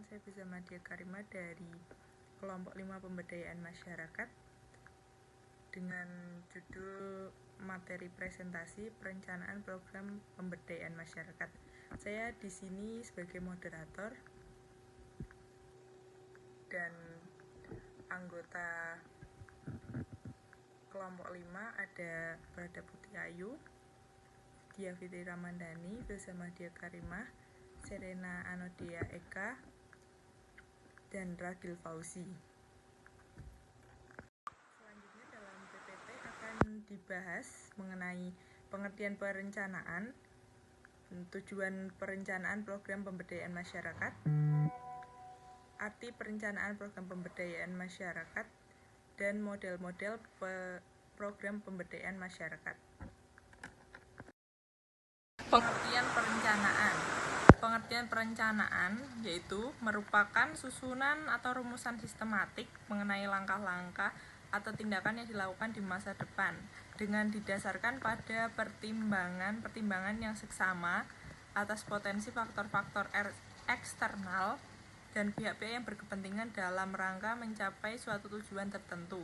Perkenalkan, saya Bisa Madia Karima dari kelompok 5 pemberdayaan masyarakat dengan judul materi presentasi perencanaan program pemberdayaan masyarakat. Saya di sini sebagai moderator dan anggota kelompok 5 ada Brada Putih Ayu, Dia Fitri Ramandani, Bisa Madia Karimah, Serena Anodia Eka, dan Ragil Fauzi. Selanjutnya dalam PPT akan dibahas mengenai pengertian perencanaan, tujuan perencanaan program pemberdayaan masyarakat, arti perencanaan program pemberdayaan masyarakat, dan model-model program pemberdayaan masyarakat. Pengertian perencanaan yaitu merupakan susunan atau rumusan sistematik mengenai langkah-langkah atau tindakan yang dilakukan di masa depan dengan didasarkan pada pertimbangan yang seksama atas potensi faktor-faktor eksternal dan pihak-pihak yang berkepentingan dalam rangka mencapai suatu tujuan tertentu.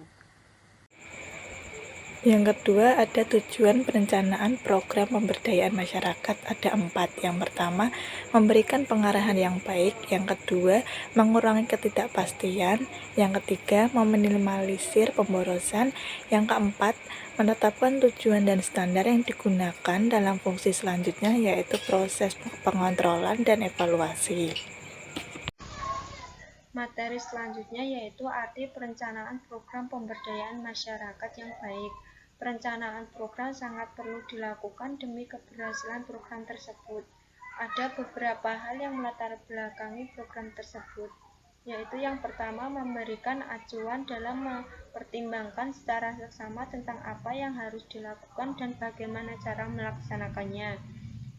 Yang kedua, ada tujuan perencanaan program pemberdayaan masyarakat, ada 4. Yang pertama, memberikan pengarahan yang baik. Yang kedua, mengurangi ketidakpastian. Yang ketiga, meminimalisir pemborosan. Yang keempat, menetapkan tujuan dan standar yang digunakan dalam fungsi selanjutnya, yaitu proses pengontrolan dan evaluasi. Materi selanjutnya yaitu arti perencanaan program pemberdayaan masyarakat yang baik. Perencanaan program sangat perlu dilakukan demi keberhasilan program tersebut. Ada beberapa hal yang melatar belakangi program tersebut, yaitu yang pertama memberikan acuan dalam mempertimbangkan secara seksama tentang apa yang harus dilakukan dan bagaimana cara melaksanakannya.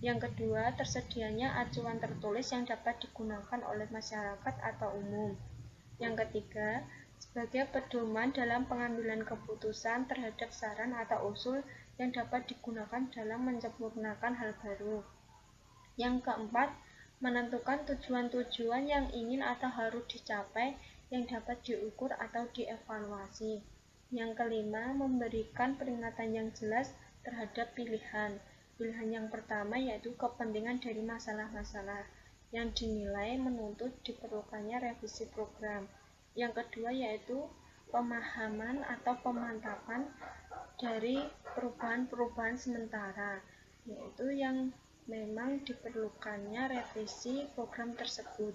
Yang kedua, tersedianya acuan tertulis yang dapat digunakan oleh masyarakat atau umum. Yang ketiga, sebagai pedoman dalam pengambilan keputusan terhadap saran atau usul yang dapat digunakan dalam menyempurnakan hal baru. Yang keempat, menentukan tujuan-tujuan yang ingin atau harus dicapai yang dapat diukur atau dievaluasi. Yang kelima, memberikan peringatan yang jelas terhadap pilihan. Pilihan yang pertama yaitu kepentingan dari masalah-masalah yang dinilai menuntut diperlukannya revisi program. Yang kedua yaitu pemahaman atau pemantapan dari perubahan-perubahan sementara, yaitu yang memang diperlukannya revisi program tersebut.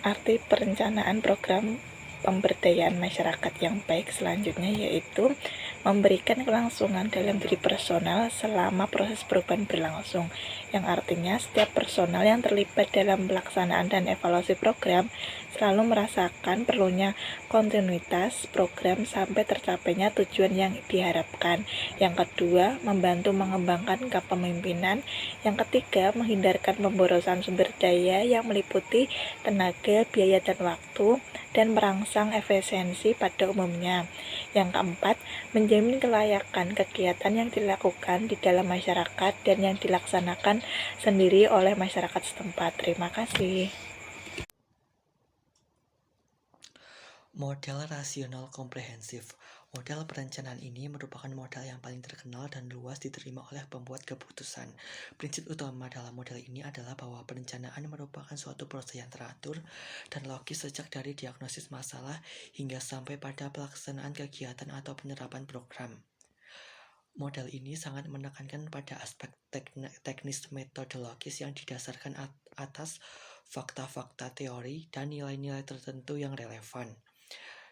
Arti perencanaan program pemberdayaan masyarakat yang baik selanjutnya yaitu memberikan kelangsungan dalam diri personal selama proses perubahan berlangsung, yang artinya setiap personal yang terlibat dalam pelaksanaan dan evaluasi program selalu merasakan perlunya kontinuitas program sampai tercapainya tujuan yang diharapkan. Yang kedua, membantu mengembangkan kepemimpinan. Yang ketiga, menghindarkan pemborosan sumber daya yang meliputi tenaga, biaya, dan waktu, dan merangsang efisiensi pada umumnya. Yang keempat, menjamin kelayakan kegiatan yang dilakukan di dalam masyarakat dan yang dilaksanakan sendiri oleh masyarakat setempat. Terima kasih. Model rasional komprehensif. Model perencanaan ini merupakan model yang paling terkenal dan luas diterima oleh pembuat keputusan. Prinsip utama dalam model ini adalah bahwa perencanaan merupakan suatu proses yang teratur dan logis sejak dari diagnosis masalah hingga sampai pada pelaksanaan kegiatan atau penerapan program. Model ini sangat menekankan pada aspek teknis metodologis yang didasarkan atas fakta-fakta teori dan nilai-nilai tertentu yang relevan.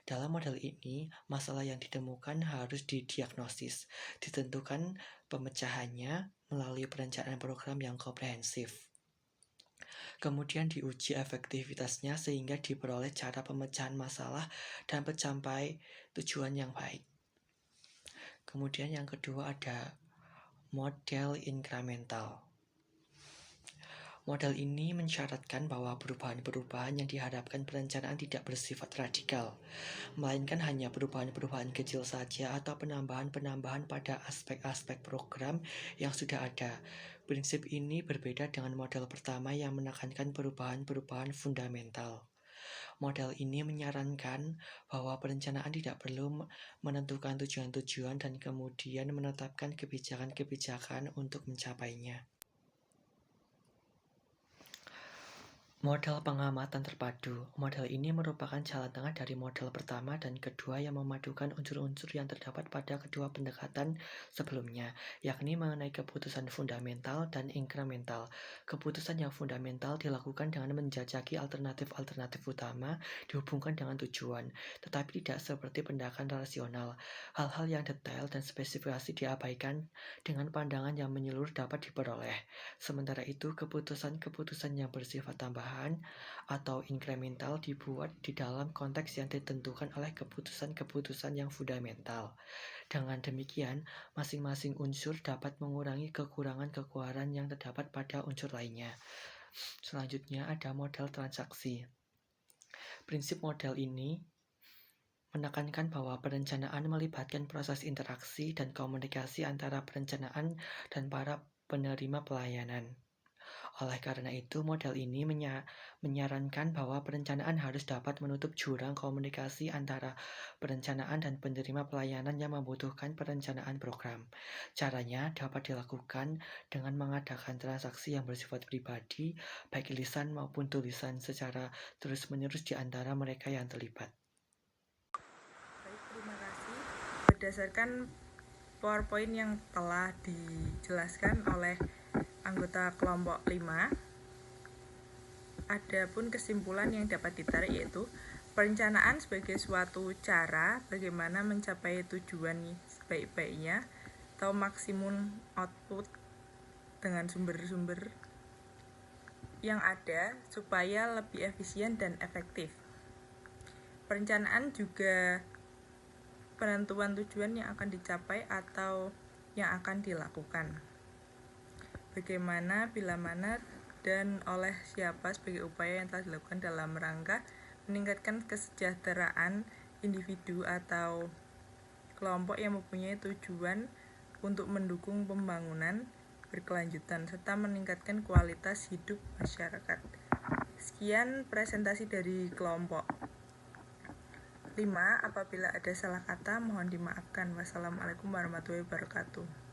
Dalam model ini, masalah yang ditemukan harus didiagnosis, ditentukan pemecahannya melalui perencanaan program yang komprehensif. Kemudian diuji efektivitasnya sehingga diperoleh cara pemecahan masalah dan mencapai tujuan yang baik. Kemudian yang kedua ada model inkremental. Model ini mensyaratkan bahwa perubahan-perubahan yang diharapkan perencanaan tidak bersifat radikal, melainkan hanya perubahan-perubahan kecil saja atau penambahan-penambahan pada aspek-aspek program yang sudah ada. Prinsip ini berbeda dengan model pertama yang menekankan perubahan-perubahan fundamental. Model ini menyarankan bahwa perencanaan tidak perlu menentukan tujuan-tujuan dan kemudian menetapkan kebijakan-kebijakan untuk mencapainya. Model pengamatan terpadu. Model ini merupakan jalan tengah dari model pertama dan kedua yang memadukan unsur-unsur yang terdapat pada kedua pendekatan sebelumnya, yakni mengenai keputusan fundamental dan inkremental. Keputusan yang fundamental dilakukan dengan menjajaki alternatif-alternatif utama dihubungkan dengan tujuan, tetapi tidak seperti pendekatan rasional. Hal-hal yang detail dan spesifikasi diabaikan dengan pandangan yang menyeluruh dapat diperoleh. Sementara itu, keputusan-keputusan yang bersifat tambahan atau inkremental dibuat di dalam konteks yang ditentukan oleh keputusan-keputusan yang fundamental. Dengan demikian, masing-masing unsur dapat mengurangi kekurangan-kekurangan yang terdapat pada unsur lainnya. Selanjutnya ada model transaksi. Prinsip model ini menekankan bahwa perencanaan melibatkan proses interaksi dan komunikasi antara perencanaan dan para penerima pelayanan. Oleh karena itu, model ini menyarankan bahwa perencanaan harus dapat menutup jurang komunikasi antara perencanaan dan penerima pelayanan yang membutuhkan perencanaan program. Caranya dapat dilakukan dengan mengadakan transaksi yang bersifat pribadi, baik lisan maupun tulisan, secara terus-menerus di antara mereka yang terlibat. Baik, terima kasih. Berdasarkan PowerPoint yang telah dijelaskan oleh anggota kelompok 5, ada pun kesimpulan yang dapat ditarik yaitu perencanaan sebagai suatu cara bagaimana mencapai tujuan sebaik-baiknya atau maksimum output dengan sumber-sumber yang ada supaya lebih efisien dan efektif. Perencanaan juga penentuan tujuan yang akan dicapai atau yang akan dilakukan. Bagaimana, bila mana, dan oleh siapa sebagai upaya yang telah dilakukan dalam rangka meningkatkan kesejahteraan individu atau kelompok yang mempunyai tujuan untuk mendukung pembangunan berkelanjutan serta meningkatkan kualitas hidup masyarakat. Sekian presentasi dari kelompok 5. Apabila ada salah kata mohon dimaafkan. Wassalamualaikum warahmatullahi wabarakatuh.